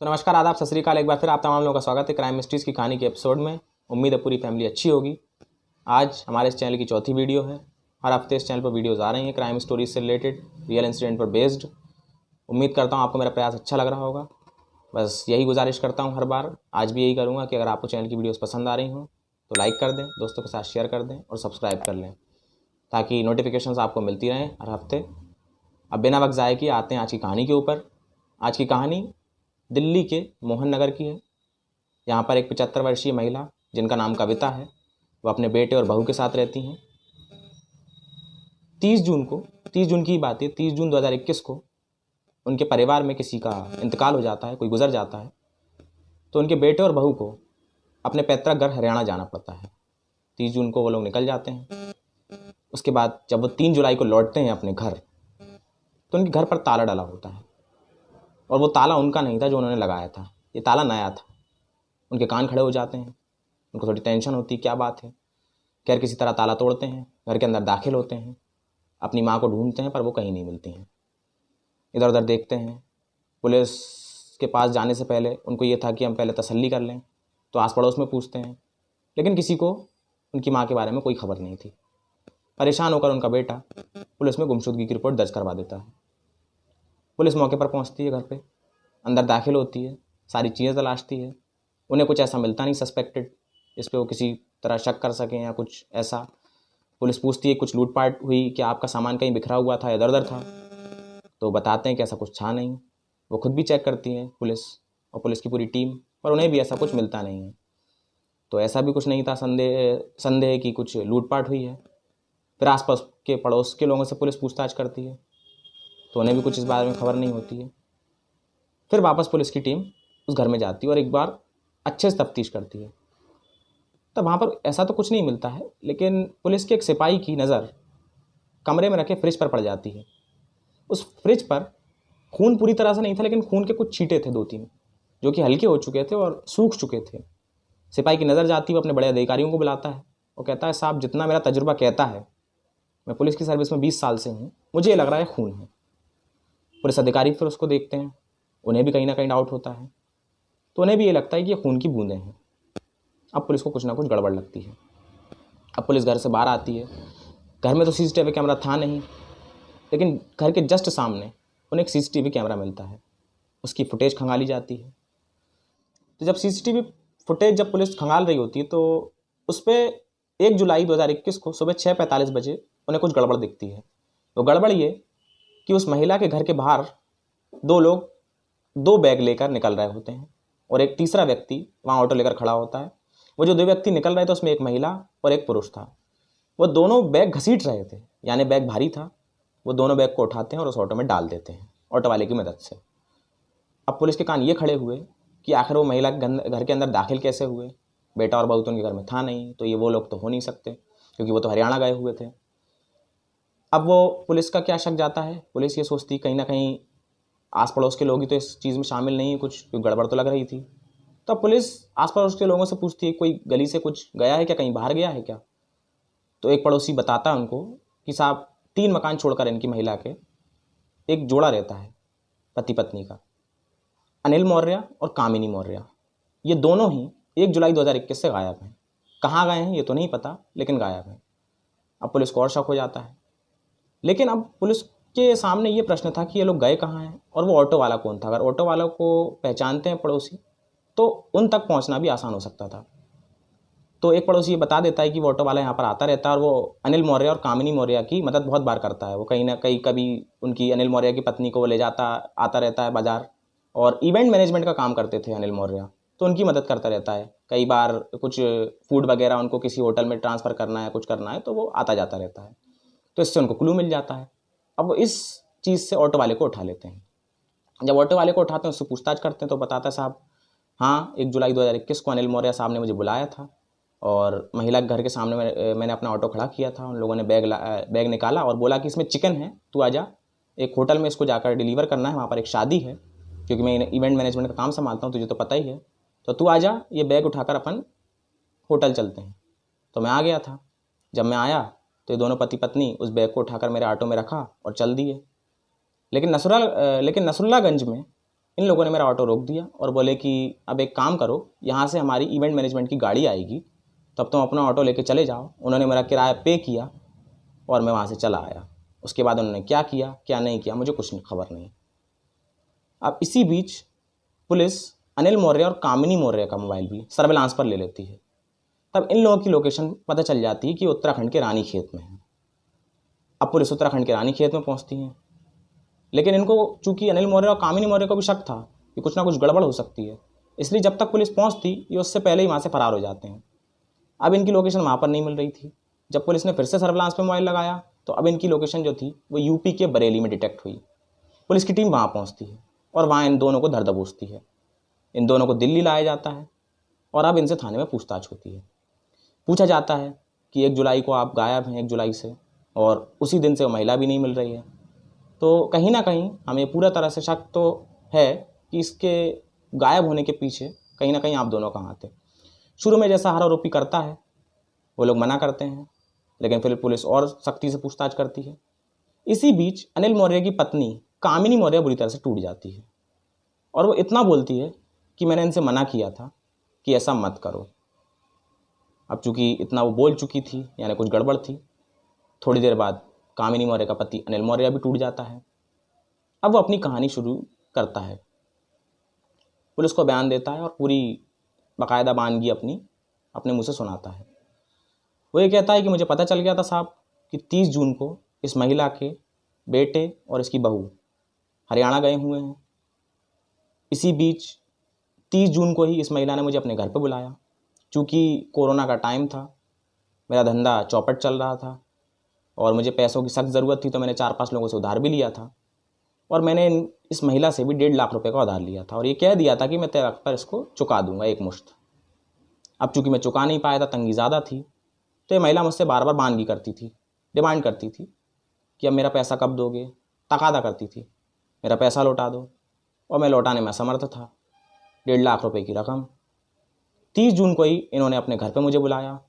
तो नमस्कार, आदाब, सत श्री अकाल। एक बार फिर आप तमाम लोगों का स्वागत है क्राइम मिस्ट्रीज़ की कहानी के एपिसोड में। उम्मीद है पूरी फैमिली अच्छी होगी। आज हमारे इस चैनल की चौथी वीडियो है। हर हफ्ते इस चैनल पर वीडियोज़ आ रही हैं क्राइम स्टोरीज से रिलेटेड, रियल इंसिडेंट पर बेस्ड। उम्मीद करता हूँ आपको मेरा प्रयास अच्छा लग रहा होगा। बस यही गुजारिश करता हूँ हर बार, आज भी यही करूँगा कि अगर आपको चैनल की वीडियोज़ पसंद आ रही हों तो लाइक कर दें, दोस्तों के साथ शेयर कर दें और सब्सक्राइब कर लें ताकि नोटिफिकेशंस आपको मिलती रहें हर हफ्ते। अब बिना वक्त ज़ाय किए आते हैं आज की कहानी के ऊपर। आज की कहानी दिल्ली के मोहन नगर की है। यहाँ पर एक 75 वर्षीय महिला जिनका नाम कविता है, वो अपने बेटे और बहू के साथ रहती हैं। 30 जून की बात है, 30 जून 2021 को उनके परिवार में किसी का इंतकाल हो जाता है, कोई गुजर जाता है। तो उनके बेटे और बहू को अपने पैतृक घर हरियाणा जाना पड़ता है। 30 जून को वो लोग निकल जाते हैं। उसके बाद जब वो 3 जुलाई को लौटते हैं अपने घर, तो उनके घर पर ताला डला होता है और वो ताला उनका नहीं था जो उन्होंने लगाया था, ये ताला नया था। उनके कान खड़े हो जाते हैं, उनको थोड़ी टेंशन होती है, क्या बात है। खैर किसी तरह ताला तोड़ते हैं, घर के अंदर दाखिल होते हैं, अपनी माँ को ढूंढते हैं पर वो कहीं नहीं मिलती हैं। इधर उधर देखते हैं। पुलिस के पास जाने से पहले उनको ये था कि हम पहले तसल्ली कर लें, तो आस पड़ोस में पूछते हैं, लेकिन किसी को उनकी माँ के बारे में कोई खबर नहीं थी। परेशान होकर उनका बेटा पुलिस में गुमशुदगी की रिपोर्ट दर्ज करवा देता है। पुलिस मौके पर पहुंचती है, घर पे अंदर दाखिल होती है, सारी चीज़ें तलाशती है। उन्हें कुछ ऐसा मिलता नहीं सस्पेक्टेड इस पे वो किसी तरह शक कर सकें या कुछ ऐसा। पुलिस पूछती है कुछ लूटपाट हुई क्या, आपका सामान कहीं बिखरा हुआ था, इधर उधर था? तो बताते हैं कि ऐसा कुछ था नहीं। वो खुद भी चेक करती हैं पुलिस और पुलिस की पूरी टीम, पर उन्हें भी ऐसा कुछ मिलता नहीं है। तो ऐसा भी कुछ नहीं था संदेह कि कुछ लूटपाट हुई है। फिर आसपास के पड़ोस के लोगों से पुलिस पूछताछ करती है, तो उन्हें भी कुछ इस बारे में खबर नहीं होती है। फिर वापस पुलिस की टीम उस घर में जाती है और एक बार अच्छे से तफ्तीश करती है। तब वहाँ पर ऐसा तो कुछ नहीं मिलता है, लेकिन पुलिस के एक सिपाही की नज़र कमरे में रखे फ्रिज पर पड़ जाती है। उस फ्रिज पर खून पूरी तरह से नहीं था, लेकिन खून के कुछ छींटे थे 2-3 जो कि हल्के हो चुके थे और सूख चुके थे। सिपाही की नज़र जाती है, वो अपने बड़े अधिकारियों को बुलाता है और कहता है, साहब जितना मेरा तजुर्बा कहता है, मैं पुलिस की सर्विस में 20 साल से हूँ, मुझे ये लग रहा है खून है। पुलिस अधिकारी फिर उसको देखते हैं, उन्हें भी कहीं ना कहीं डाउट होता है, तो उन्हें भी ये लगता है कि ये खून की बूंदें हैं। अब पुलिस को कुछ ना कुछ गड़बड़ लगती है। अब पुलिस घर से बाहर आती है। घर में तो सीसीटीवी कैमरा था नहीं, लेकिन घर के जस्ट सामने उन्हें एक सीसीटीवी कैमरा मिलता है। उसकी फुटेज खंगाली जाती है। तो जब सीसीटीवी फुटेज जब पुलिस खंगाल रही होती है, तो उस पर 1 जुलाई 2021 को सुबह 6:45 बजे उन्हें कुछ गड़बड़ दिखती है। तो गड़बड़ ये कि उस महिला के घर के बाहर 2 लोग 2 बैग लेकर निकल रहे होते हैं और एक तीसरा व्यक्ति वहाँ ऑटो लेकर खड़ा होता है। वो जो 2 व्यक्ति निकल रहे थे उसमें एक महिला और एक पुरुष था। वो दोनों बैग घसीट रहे थे, यानी बैग भारी था। वो दोनों बैग को उठाते हैं और उस ऑटो में डाल देते हैं ऑटो वाले की मदद से। अब पुलिस के कान ये खड़े हुए कि आखिर वो महिला घर के अंदर दाखिल कैसे हुए। बेटा और बहू तो उनके घर में था नहीं, तो ये वो लोग तो हो नहीं सकते क्योंकि वो तो हरियाणा गए हुए थे। अब वो पुलिस का क्या शक जाता है, पुलिस ये सोचती कहीं ना कहीं आस पड़ोस के लोग ही तो इस चीज़ में शामिल नहीं है, कुछ गड़बड़ तो लग रही थी। तो पुलिस आस पड़ोस के लोगों से पूछती है कोई गली से कुछ गया है क्या, कहीं बाहर गया है क्या? तो एक पड़ोसी बताता है उनको कि साहब 3 मकान छोड़कर इनकी महिला के एक जोड़ा रहता है, पति पत्नी का, अनिल मौर्य और कामिनी मौर्य। ये दोनों ही 1 जुलाई 2021 से गायब हैं। कहाँ गए हैं ये तो नहीं पता, लेकिन गायब हैं। अब पुलिस को और शक हो जाता है, लेकिन अब पुलिस के सामने ये प्रश्न था कि ये लोग गए कहाँ हैं और वो ऑटो वाला कौन था। अगर ऑटो वाला को पहचानते हैं पड़ोसी, तो उन तक पहुंचना भी आसान हो सकता था। तो एक पड़ोसी ये बता देता है कि वो ऑटो वाला यहाँ पर आता रहता है और वो अनिल मौर्य और कामिनी मौर्य की मदद बहुत बार करता है। वो कहीं ना कहीं कभी उनकी अनिल मौर्य की पत्नी को वो ले जाता आता रहता है बाजार, और इवेंट मैनेजमेंट का काम करते थे अनिल मौर्य, तो उनकी मदद करता रहता है। कई बार कुछ फूड वगैरह उनको किसी होटल में ट्रांसफ़र करना है, कुछ करना है, तो वो आता जाता रहता है। तो इससे उनको क्लू मिल जाता है। अब वो इस चीज़ से ऑटो वाले को उठा लेते हैं। जब ऑटो वाले को उठाते हैं, उससे पूछताछ करते हैं, तो बताता है साहब हाँ 1 जुलाई 2021 को अनिल मौर्य साहब ने मुझे बुलाया था और महिला के घर के सामने मैंने अपना ऑटो खड़ा किया था। उन लोगों ने बैग निकाला और बोला कि इसमें चिकन है, तू आजा, एक होटल में इसको जाकर डिलीवर करना है, वहाँ पर एक शादी है, क्योंकि मैं इवेंट मैनेजमेंट का काम संभालता हूँ, तुझे तो पता ही है, तो तू आजा, ये बैग उठाकर अपन होटल चलते हैं। तो मैं आ गया था। जब मैं आया तो ये दोनों पति पत्नी उस बैग को उठाकर मेरे ऑटो में रखा और चल दिए। लेकिन नसरुल्लागंज में इन लोगों ने मेरा ऑटो रोक दिया और बोले कि अब एक काम करो, यहाँ से हमारी इवेंट मैनेजमेंट की गाड़ी आएगी, तब तुम अपना ऑटो लेके चले जाओ। उन्होंने मेरा किराया पे किया और मैं वहाँ से चला आया। उसके बाद उन्होंने क्या किया क्या नहीं किया मुझे कुछ खबर नहीं। अब इसी बीच पुलिस अनिल मौर्य और कामिनी मौर्य का मोबाइल भी सर्विलांस पर ले लेती है। तब इन लोगों की लोकेशन पता चल जाती है कि उत्तराखंड के रानीखेत में है। अब पुलिस उत्तराखंड के रानीखेत में पहुंचती है, लेकिन इनको चूंकि अनिल मौर्य और कामिनी मौर्य को भी शक था कि कुछ ना कुछ गड़बड़ हो सकती है, इसलिए जब तक पुलिस पहुंचती ये उससे पहले ही वहाँ से फरार हो जाते हैं। अब इनकी लोकेशन वहाँ पर नहीं मिल रही थी। जब पुलिस ने फिर से सर्विलांस पे मोबाइल लगाया तो अब इनकी लोकेशन जो थी वो यूपी के बरेली में डिटेक्ट हुई। पुलिस की टीम वहाँ पहुँचती है और वहाँ इन दोनों को धर दबोचती है। इन दोनों को दिल्ली लाया जाता है और अब इनसे थाने में पूछताछ होती है। पूछा जाता है कि 1 जुलाई को आप गायब हैं, 1 जुलाई से, और उसी दिन से वो महिला भी नहीं मिल रही है। तो कहीं ना कहीं हमें पूरा तरह से शक तो है कि इसके गायब होने के पीछे कहीं ना कहीं आप दोनों का हाथ है। शुरू में जैसा हर आरोपी करता है वो लोग मना करते हैं, लेकिन फिर पुलिस और सख्ती से पूछताछ करती है। इसी बीच अनिल मौर्य की पत्नी कामिनी मौर्य बुरी तरह से टूट जाती है और वो इतना बोलती है कि मैंने इनसे मना किया था कि ऐसा मत करो। अब चूंकि इतना वो बोल चुकी थी यानी कुछ गड़बड़ थी। थोड़ी देर बाद कामिनी मौर्य का पति अनिल मौर्य भी टूट जाता है। अब वो अपनी कहानी शुरू करता है, पुलिस को बयान देता है और पूरी बाकायदा बानगी अपने मुँह से सुनाता है। वो ये कहता है कि मुझे पता चल गया था साहब कि 30 जून को इस महिला के बेटे और इसकी बहू हरियाणा गए हुए हैं। इसी बीच 30 जून को ही इस महिला ने मुझे अपने घर पर बुलाया। चूँकि कोरोना का टाइम था, मेरा धंधा चौपट चल रहा था और मुझे पैसों की सख्त ज़रूरत थी, तो मैंने 4-5 लोगों से उधार भी लिया था और मैंने इस महिला से भी 1.5 लाख रुपए का उधार लिया था और ये कह दिया था कि मैं तेरे वक्त पर इसको चुका दूंगा एक मुश्त। अब चूँकि मैं चुका नहीं पाया था, तंगी ज़्यादा थी, तो ये महिला मुझसे बार बार मांगी करती थी, डिमांड करती थी कि अब मेरा पैसा कब दोगे। तकादा करती थी मेरा पैसा लौटा दो, और मैं लौटाने में असमर्थ था। 1.5 लाख रुपए की रकम 30 जून को ही इन्होंने अपने घर पे मुझे बुलाया।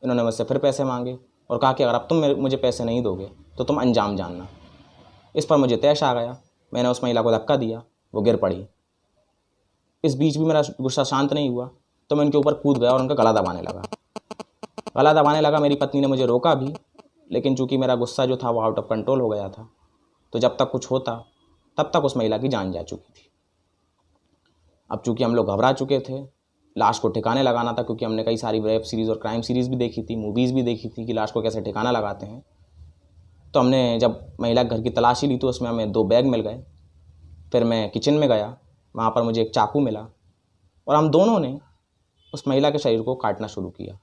इन्होंने मुझसे फिर पैसे मांगे और कहा कि अगर अब तुम मुझे पैसे नहीं दोगे तो तुम अंजाम जानना। इस पर मुझे तैश आ गया। मैंने उस महिला को धक्का दिया, वो गिर पड़ी। इस बीच भी मेरा गुस्सा शांत नहीं हुआ, तो मैं उनके ऊपर कूद गया और उनका गला दबाने लगा। मेरी पत्नी ने मुझे रोका भी, लेकिन चूंकि मेरा गुस्सा जो था वो आउट ऑफ कंट्रोल हो गया था, तो जब तक कुछ होता तब तक उस महिला की जान जा चुकी थी। अब चूंकि हम लोग घबरा चुके थे, लाश को ठिकाने लगाना था, क्योंकि हमने कई सारी वेब सीरीज़ और क्राइम सीरीज़ भी देखी थी, मूवीज़ भी देखी थी कि लाश को कैसे ठिकाना लगाते हैं। तो हमने जब महिला के घर की तलाशी ली तो उसमें हमें 2 बैग मिल गए। फिर मैं किचन में गया, वहाँ पर मुझे एक चाकू मिला और हम दोनों ने उस महिला के शरीर को काटना शुरू किया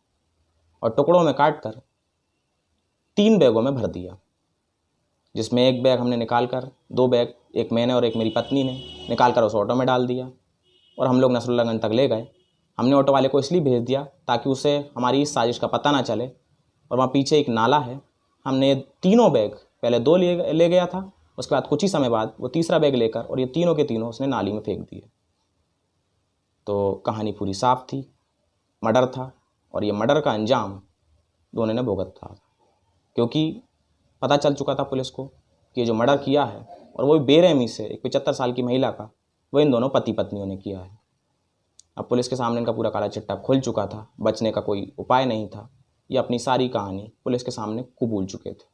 और टुकड़ों में काट कर 3 बैगों में भर दिया, जिसमें एक बैग हमने निकाल कर, 2 बैग, एक मैंने और एक मेरी पत्नी ने निकाल कर उस ऑटो में डाल दिया और हम लोग नसरुल्लागंज तक ले गए। हमने ऑटो वाले को इसलिए भेज दिया ताकि उसे हमारी इस साजिश का पता ना चले, और वहाँ पीछे एक नाला है। हमने 3 बैग, पहले 2 ले गया था, उसके बाद कुछ ही समय बाद वो तीसरा बैग लेकर और ये तीनों के तीनों उसने नाली में फेंक दिए। तो कहानी पूरी साफ थी, मर्डर था, और ये मर्डर का अंजाम दोनों ने भुगता था, क्योंकि पता चल चुका था पुलिस को कि ये जो मर्डर किया है, और वो भी बेरहमी से एक 75 साल की महिला का, वो इन दोनों पति पत्नियों ने किया है। अब पुलिस के सामने इनका पूरा काला चिट्टा खुल चुका था, बचने का कोई उपाय नहीं था। ये अपनी सारी कहानी पुलिस के सामने कबूल चुके थे।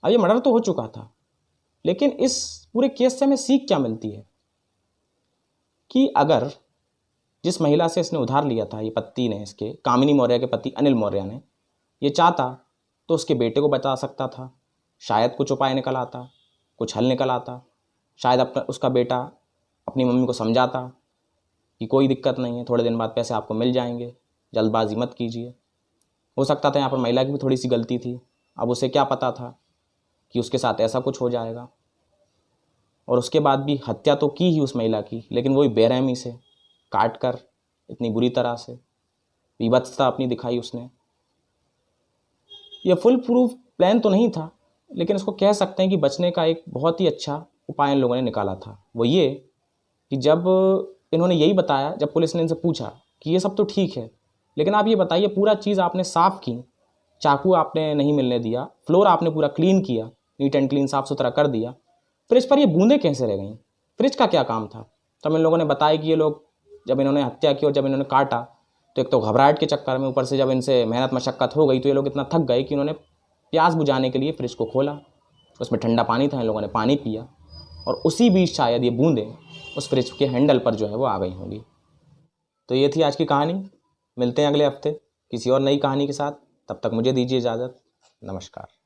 अब ये मर्डर तो हो चुका था, लेकिन इस पूरे केस से हमें सीख क्या मिलती है कि अगर जिस महिला से इसने उधार लिया था, ये पति ने, इसके कामिनी मौर्य के पति अनिल मौर्य ने, ये चाहता तो उसके बेटे को बचा सकता था। शायद कुछ उपाय निकल आता, कुछ हल निकल आता। शायद उसका बेटा अपनी मम्मी को समझाता कि कोई दिक्कत नहीं है, थोड़े दिन बाद पैसे आपको मिल जाएंगे, जल्दबाजी मत कीजिए। हो सकता था यहाँ पर महिला की भी थोड़ी सी गलती थी। अब उसे क्या पता था कि उसके साथ ऐसा कुछ हो जाएगा, और उसके बाद भी हत्या तो की ही उस महिला की, लेकिन वही बेरहमी से काट कर इतनी बुरी तरह से विभत्सता अपनी दिखाई उसने। यह फुल प्रूफ प्लान तो नहीं था, लेकिन इसको कह सकते हैं कि बचने का एक बहुत ही अच्छा उपाय इन लोगों ने निकाला था। वो ये कि जब इन्होंने यही बताया, जब पुलिस ने इनसे पूछा कि ये सब तो ठीक है, लेकिन आप ये बताइए पूरा चीज़ आपने साफ़ की, चाकू आपने नहीं मिलने दिया, फ्लोर आपने पूरा क्लीन किया, नीट एंड क्लीन, साफ़ सुथरा कर दिया, फिर इस पर ये बूंदें कैसे रह गई, फ्रिज का क्या काम था? तब इन लोगों ने बताया कि ये लोग जब इन्होंने हत्या की और जब इन्होंने काटा तो एक तो घबराहट के चक्कर में, ऊपर से जब इनसे मेहनत मशक्क़त हो गई तो ये लोग इतना थक गए कि उन्होंने प्यास बुझाने के लिए फ्रिज को खोला, उसमें ठंडा पानी था, इन लोगों ने पानी पिया और उसी बीच शायद ये बूंदें उस फ्रिज के हैंडल पर जो है वो आ गई होंगी। तो ये थी आज की कहानी। मिलते हैं अगले हफ्ते किसी और नई कहानी के साथ। तब तक मुझे दीजिए इजाज़त। नमस्कार।